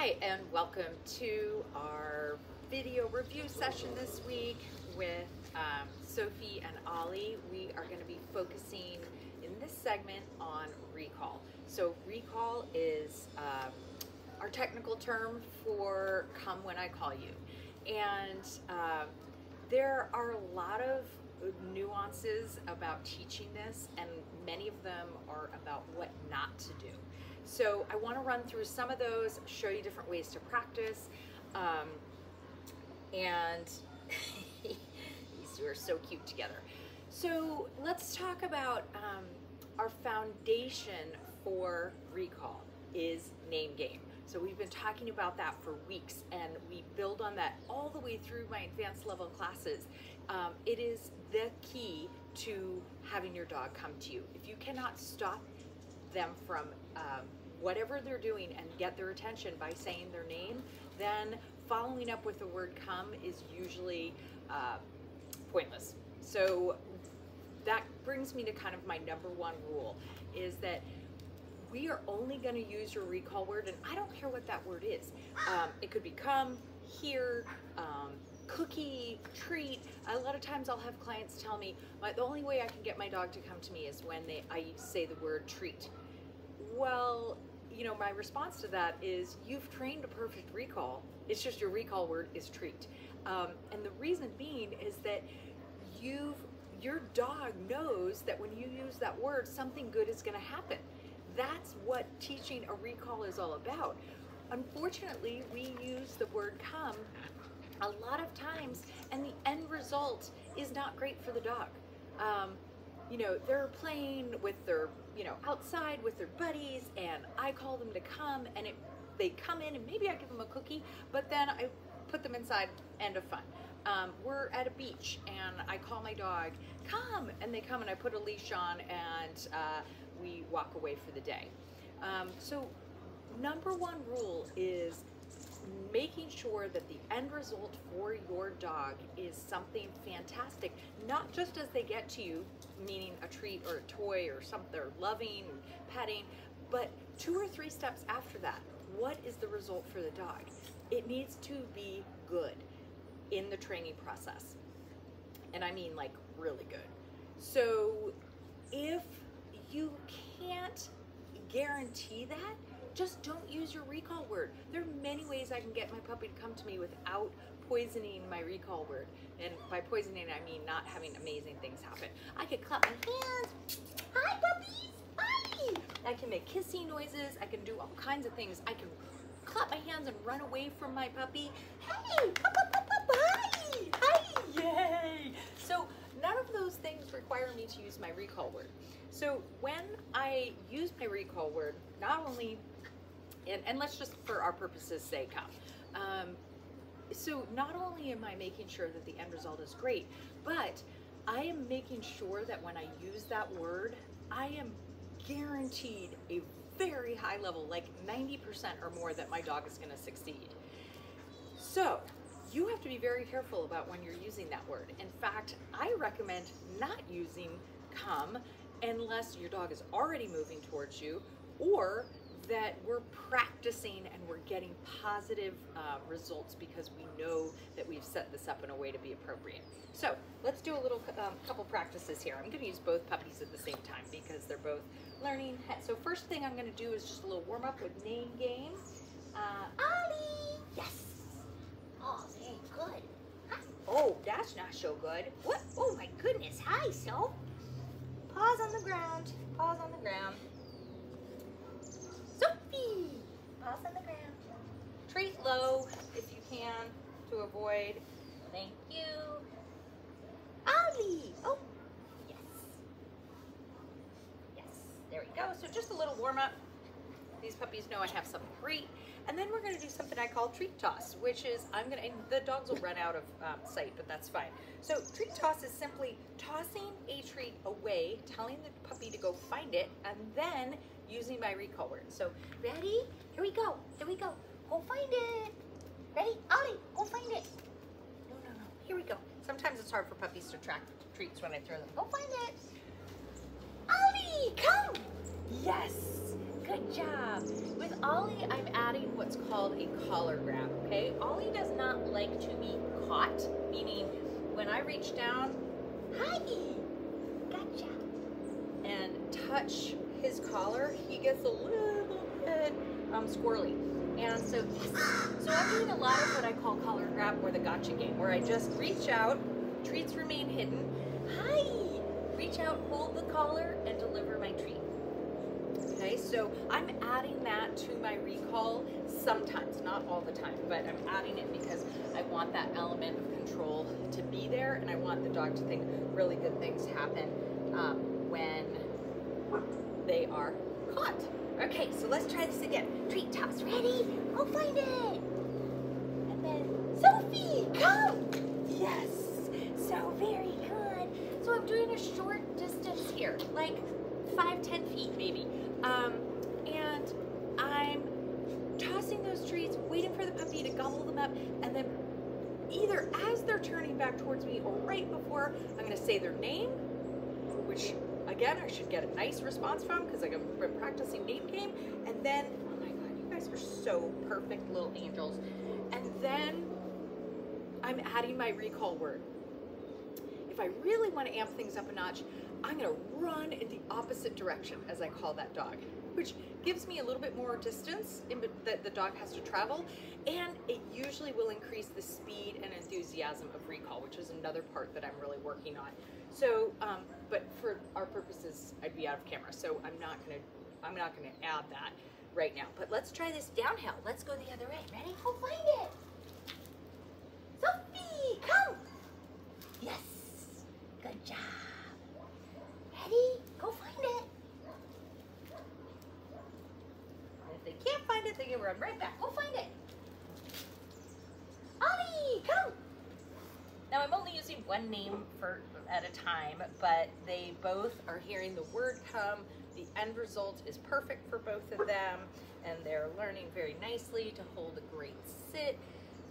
Hi, and welcome to our video review session this week with Sophie and Ollie. We are going to be focusing in this segment on recall. So recall is our technical term for come when I call you. And there are a lot of nuances about teaching this, and many of them are about what not to do. So I want to run through some of those, show you different ways to practice, and these two are so cute together. So let's talk about our foundation for recall is name game. So we've been talking about that for weeks, and we build on that all the way through my advanced level classes. It is the key to having your dog come to you. If you cannot stop them from whatever they're doing and get their attention by saying their name, then following up with the word come is usually pointless. So that brings me to kind of my number one rule, is that we are only going to use your recall word, and I don't care what that word is. It could be come, here, cookie, treat. A lot of times I'll have clients tell me, the only way I can get my dog to come to me is when I say the word treat. Well, you know, my response to that is, you've trained a perfect recall. It's just your recall word is treat. And the reason being is that your dog knows that when you use that word, something good is going to happen. That's what teaching a recall is all about. Unfortunately, we use the word come a lot of times, and the end result is not great for the dog. You know, they're playing with their, outside with their buddies, and I call them to come, and they come in, and maybe I give them a cookie, but then I put them inside, end of fun. We're at a beach, and I call my dog, come, and they come, and I put a leash on, and we walk away for the day. So number one rule is making sure that the end result for your dog is something fantastic, not just as they get to you, meaning a treat or a toy or something they're loving and petting, but 2 or 3 steps after that. What is the result for the dog? It needs to be good in the training process. And I mean like really good. So if you can't guarantee that, just don't use your recall word. There are many ways I can get my puppy to come to me without poisoning my recall word. And by poisoning, I mean not having amazing things happen. I could clap my hands. Hi, puppies. Hi. I can make kissing noises. I can do all kinds of things. I can clap my hands and run away from my puppy. Hey, hi. Hi, yay. So none of those things require me to use my recall word. So when I use my recall word, not only, and let's just for our purposes say come. So not only am I making sure that the end result is great, but I am making sure that when I use that word, I am guaranteed a very high level, like 90% or more, that my dog is going to succeed. So you have to be very careful about when you're using that word. In fact, I recommend not using come unless your dog is already moving towards you, or that we're practicing and we're getting positive results because we know that we've set this up in a way to be appropriate. So let's do a little couple practices here. I'm going to use both puppies at the same time because they're both learning. So first thing I'm going to do is just a little warm up with name game. Ollie! Yes! Oh, very good. Hi. Oh, that's not so good. What? Oh my goodness. Hi, Soph. Paws on the ground. Paws on the ground. Sophie! Paws on the ground. Treat low if you can to avoid. Thank you. Ollie! Oh, yes. Yes, there we go. So just a little warm up. These puppies know I have something great. And then we're going to do something I call treat toss, which is and the dogs will run out of sight, but that's fine. So treat toss is simply tossing a treat away, telling the puppy to go find it, and then using my recall word. So ready? Here we go. Here we go. Go find it. Ready? Ollie, go find it. No, no, no. Here we go. Sometimes it's hard for puppies to track treats when I throw them. Go find it. Ollie, come. Yes. Good job. With Ollie, I'm adding what's called a collar grab, okay? Ollie does not like to be caught, meaning when I reach down, hi, gotcha, and touch his collar, he gets a little bit squirrely. And so, so I'm doing a lot of what I call collar grab or the gotcha game, where I just reach out, treats remain hidden, hi, reach out, hold the collar, and deliver my treat. Okay, so I'm adding that to my recall sometimes, not all the time, but I'm adding it because I want that element of control to be there, and I want the dog to think really good things happen when they are caught. Okay, so let's try this again. Treat toss, ready? Go find it. And then, Sophie, come. Yes, so very good. So I'm doing a short distance here, like 5-10 feet maybe. And I'm tossing those treats, waiting for the puppy to gobble them up, and then either as they're turning back towards me or right before, I'm gonna say their name, which again, I should get a nice response from because I've been practicing name game. And then, oh my God, you guys are so perfect little angels. And then I'm adding my recall word. If I really want to amp things up a notch, I'm gonna run in the opposite direction as I call that dog, which gives me a little bit more distance that the dog has to travel, and it usually will increase the speed and enthusiasm of recall, which is another part that I'm really working on. So, but for our purposes, I'd be out of camera, so I'm not gonna add that right now. But let's try this downhill. Let's go the other way. Ready? Go find it. Sophie, come. Yes. Good job. Ready? Go find it. And if they can't find it, they can run right back. Go find it. Ollie, come. Now I'm only using one name at a time, but they both are hearing the word come. The end result is perfect for both of them, and they're learning very nicely to hold a great sit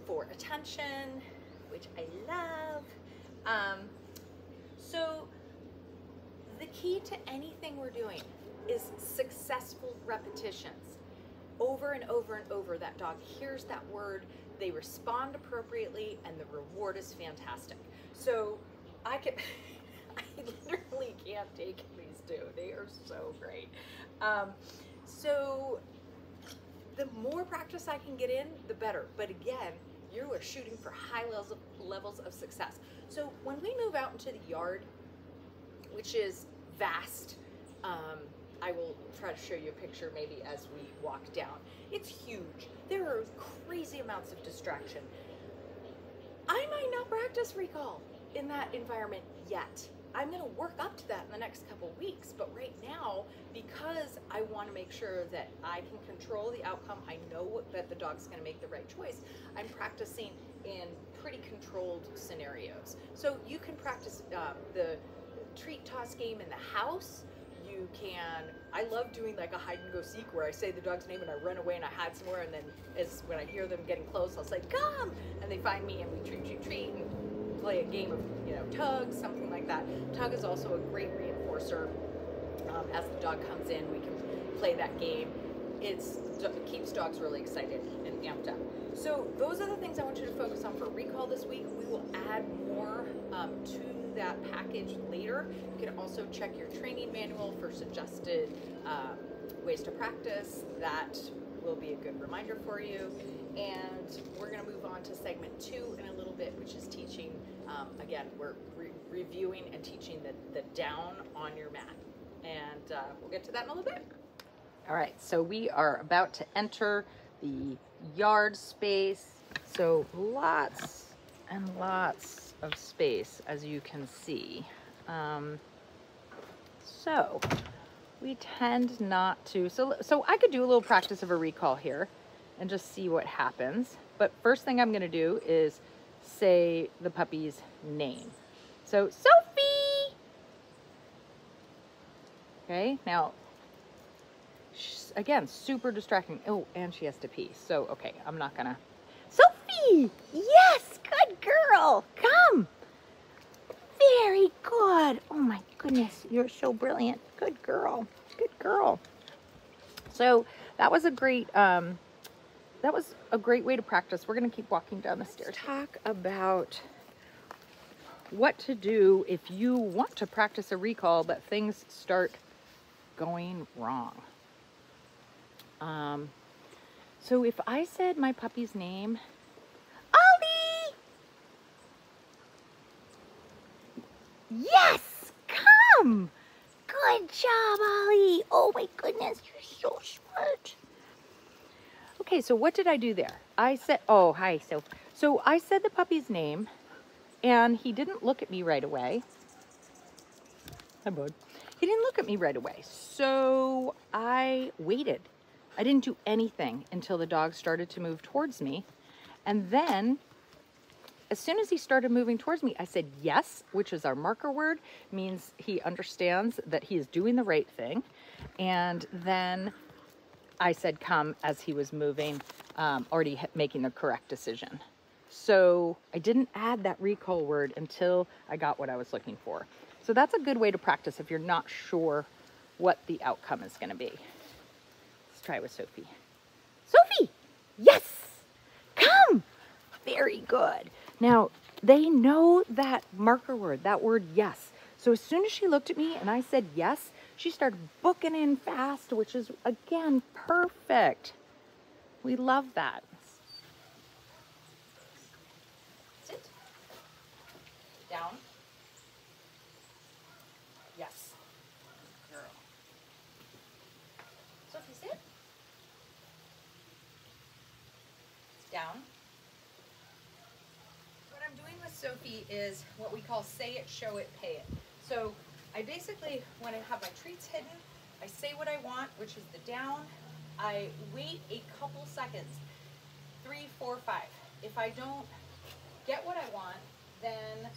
for attention, which I love. So the key to anything we're doing is successful repetitions. Over and over and over, that dog hears that word, they respond appropriately, and the reward is fantastic. So I literally can't take these two. They are so great. So the more practice I can get in, the better. But again, you are shooting for high levels of success. So when we move out into the yard, which is vast, I will try to show you a picture maybe as we walk down. It's huge. There are crazy amounts of distraction. I might not practice recall in that environment yet. I'm gonna work up to that in the next couple weeks, but right now, because I wanna make sure that I can control the outcome, I know that the dog's gonna make the right choice, I'm practicing in pretty controlled scenarios. So you can practice the treat toss game in the house. You can, I love doing like a hide and go seek where I say the dog's name and I run away and I hide somewhere, and then when I hear them getting close, I'll say, come, and they find me and we treat, and play a game of, tug, something like that. Tug is also a great reinforcer. As the dog comes in, we can play that game. It keeps dogs really excited and amped up. So those are the things I want you to focus on for recall this week. We will add more to that package later. You can also check your training manual for suggested ways to practice. That will be a good reminder for you. And we're going to move on to segment 2 in a little bit, which is teaching, again, we're reviewing and teaching the down on your mat. And we'll get to that in a little bit. All right, so we are about to enter the yard space. So lots and lots of space, as you can see. So we tend not to, so I could do a little practice of a recall here and just see what happens. But first thing I'm gonna do is say the puppy's name. So Sophie! Okay, now, again, super distracting. Oh, and she has to pee. So, okay, I'm not gonna. Sophie! Yes, good girl. Come. Very good. Oh my goodness, you're so brilliant. Good girl. Good girl. So that was a great way to practice. We're going to keep walking down the stairs. Talk about what to do if you want to practice a recall, but things start going wrong. So if I said my puppy's name, Ollie! Yes! Come! Good job, Ollie! Oh my goodness, you're so smart. Okay, so what did I do there? I said, oh, hi, Sophie. So I said the puppy's name, and he didn't look at me right away. Hi, bud. He didn't look at me right away, so I waited. I didn't do anything until the dog started to move towards me. And then, as soon as he started moving towards me, I said yes, which is our marker word, means he understands that he is doing the right thing. And then I said come as he was moving, already making the correct decision. So I didn't add that recall word until I got what I was looking for. So that's a good way to practice if you're not sure what the outcome is going to be. Let's try it with Sophie. Sophie! Yes! Come! Very good. Now, they know that marker word, that word yes. So as soon as she looked at me and I said yes, she started booking in fast, which is, again, perfect. We love that. Sit. Down. Yes. Girl. Sophie, sit. Down. What I'm doing with Sophie is what we call say it, show it, pay it. So I basically, when I have my treats hidden, I say what I want, which is the down. I wait a couple seconds, 3, 4, 5. If I don't get what I want, then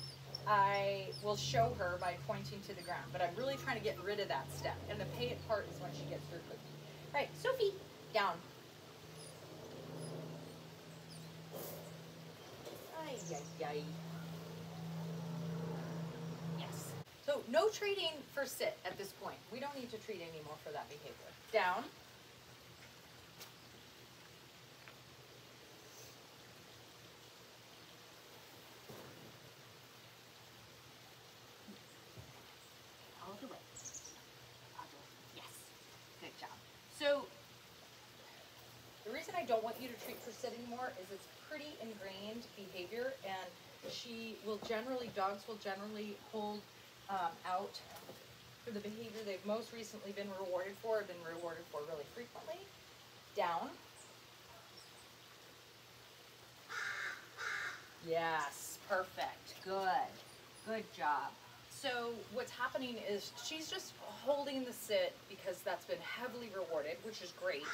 I will show her by pointing to the ground. But I'm really trying to get rid of that step. And the pay it part is when she gets her cookie. All right, Sophie, down. Ay, ay, ay. Yes. So no treating for sit at this point. We don't need to treat anymore for that behavior. Down. All the way. Yes. Good job. So the reason I don't want you to treat for sit anymore is it's pretty ingrained behavior, and dogs will generally hold out for the behavior they've most recently been rewarded for, or been rewarded for really frequently. Down. Yes, perfect. Good. Good job. So what's happening is she's just holding the sit because that's been heavily rewarded, which is great,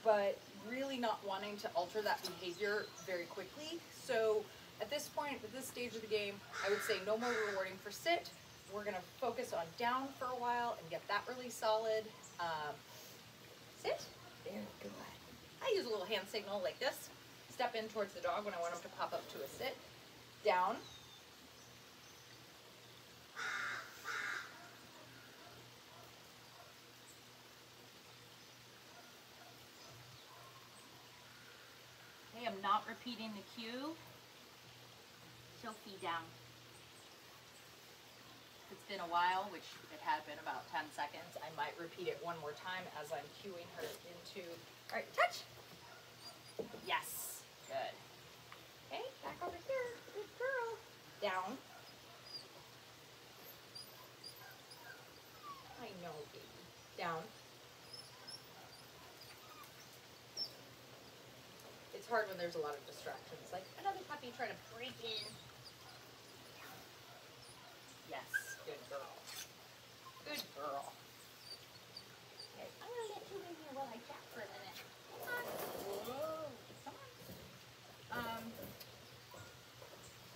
but really not wanting to alter that behavior very quickly. So at this point, at this stage of the game, I would say no more rewarding for sit. We're going to focus on down for a while and get that really solid. Sit. Very good. I use a little hand signal like this. Step in towards the dog when I want him to pop up to a sit. Down. Okay, I'm not repeating the cue. Sophie, down. It's been a while, which it had been about 10 seconds. I might repeat it one more time as I'm cueing her into, all right, touch. Yes, good. Okay, back over here, good girl. Down. I know, baby. Down. It's hard when there's a lot of distractions, like another puppy trying to break in. Yes, good girl. Good girl. Okay, I'm going to get you in here while I chat for a minute. Come on. Whoa. Come on.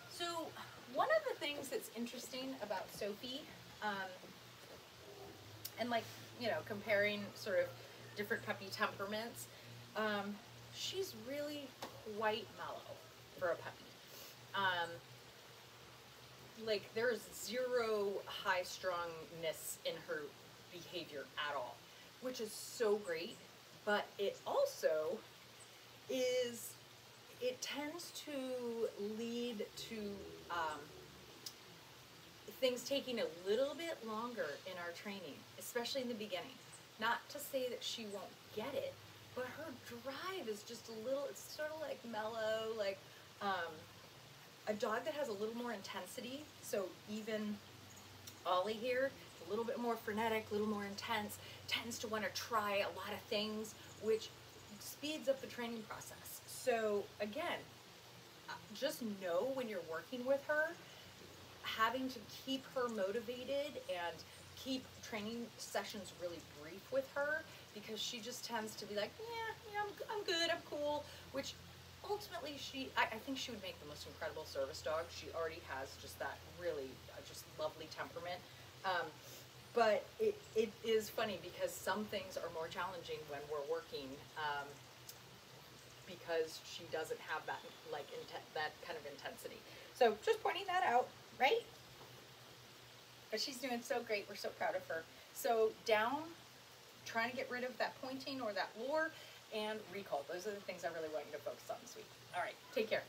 So one of the things that's interesting about Sophie, and like, you know, comparing sort of different puppy temperaments, she's really quite mellow for a puppy. Like there's zero high strongness in her behavior at all, which is so great, but it also it tends to lead to things taking a little bit longer in our training, especially in the beginning. Not to say that she won't get it, but her drive is just a little, it's sort of like mellow, like a dog that has a little more intensity. So even Ollie here, a little bit more frenetic, a little more intense, tends to want to try a lot of things, which speeds up the training process. So again, just know when you're working with her, having to keep her motivated and keep training sessions really brief with her, because she just tends to be like, yeah, I'm good, I'm cool, which ultimately I think she would make the most incredible service dog. She already has just that really just lovely temperament. But it is funny because some things are more challenging when we're working, because she doesn't have that that kind of intensity. So just pointing that out, right? But she's doing so great. We're so proud of her. So down, trying to get rid of that pointing or that lure, and recall. Those are the things I really want you to focus on this week. All right, take care.